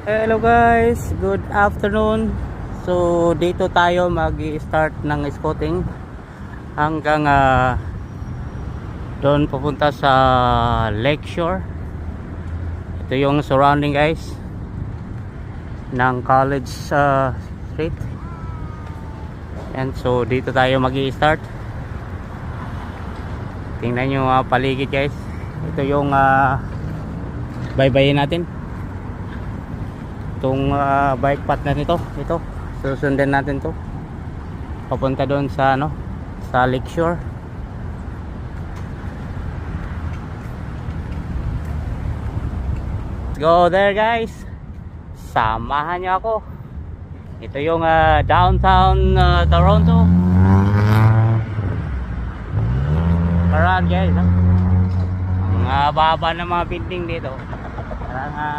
Hello guys, good afternoon. So dito tayo mag-i-start ng scouting hanggang doon pupunta sa Lakeshore. Ito yung surrounding guys ng College Street. And so dito tayo mag-i-start. Tingnan nyo paligid guys. Ito yung baybayin natin. Itong bike path na nito, ito susundan natin to papunta doon sa sa Lakeshore. Let's go there guys, samahan nyo ako. Ito yung downtown Toronto. Parang guys, ang baba ng mga building dito. Parang